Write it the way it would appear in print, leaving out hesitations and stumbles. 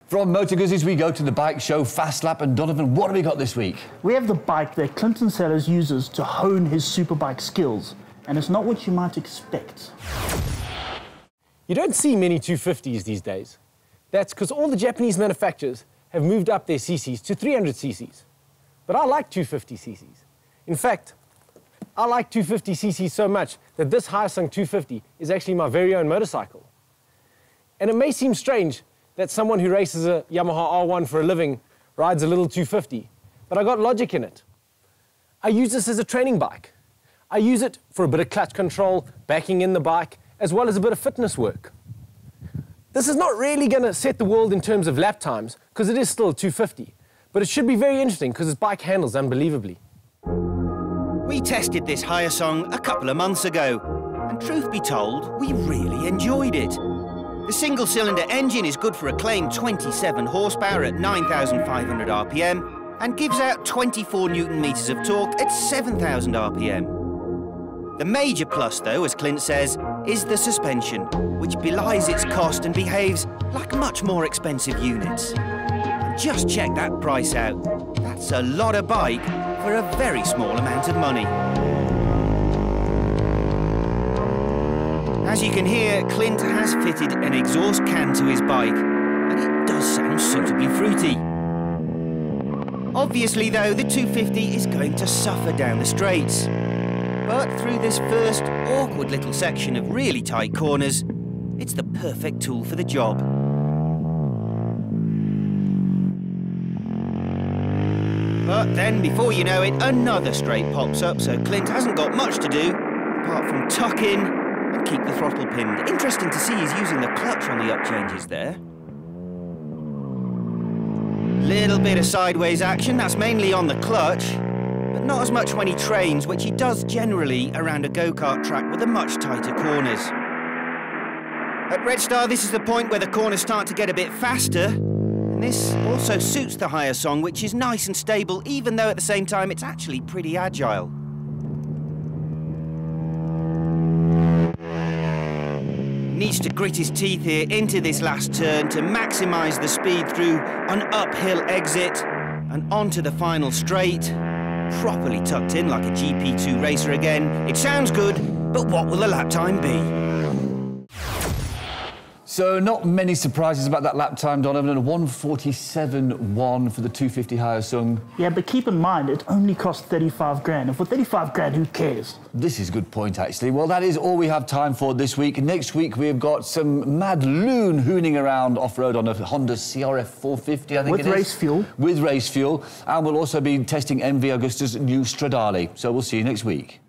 From Motor Guzzies, we go to the bike show, Fast Lap, and Donovan, what have we got this week? We have the bike that Clinton Sellers uses to hone his superbike skills, and it's not what you might expect. You don't see many 250s these days. That's because all the Japanese manufacturers have moved up their cc's to 300 cc's. But I like 250 cc's. In fact, I like 250 cc's so much that this Hyosung 250 is actually my very own motorcycle. And it may seem strange that someone who races a Yamaha R1 for a living rides a little 250, but I got logic in it. I use this as a training bike. I use it for a bit of clutch control, backing in the bike, as well as a bit of fitness work. This is not really going to set the world in terms of lap times, because it is still a 250, but it should be very interesting because this bike handles unbelievably. We tested this Hyosung a couple of months ago, and truth be told, we really enjoyed it. The single-cylinder engine is good for a claimed 27 horsepower at 9,500 RPM and gives out 24 Newton-meters of torque at 7,000 RPM. The major plus, though, as Clint says, is the suspension, which belies its cost and behaves like much more expensive units. And just check that price out. That's a lot of bike for a very small amount of money. As you can hear, Clint has fitted an exhaust can to his bike, and it does sound suitably fruity. Obviously, though, the 250 is going to suffer down the straights. But through this first awkward little section of really tight corners, it's the perfect tool for the job. But then, before you know it, another straight pops up, so Clint hasn't got much to do, apart from tuck in and keep the throttle pinned. Interesting to see he's using the clutch on the up changes there. Little bit of sideways action, that's mainly on the clutch, but not as much when he trains, which he does generally around a go-kart track with the much tighter corners. At Red Star, this is the point where the corners start to get a bit faster, and this also suits the Hyosung, which is nice and stable, even though at the same time it's actually pretty agile. Needs to grit his teeth here into this last turn to maximise the speed through an uphill exit and onto the final straight. Properly tucked in like a GP2 racer again. It sounds good, but what will the lap time be? So not many surprises about that lap time, Donovan, and 1:47.1 for the 250 Hyosung. Yeah, but keep in mind, it only cost 35 grand, and for 35 grand, who cares? This is a good point, actually. Well, that is all we have time for this week. Next week, we've got some mad loon hooning around off-road on a Honda CRF 450, I think it is. With race fuel. With race fuel. And we'll also be testing MV Agusta's new Stradale. So we'll see you next week.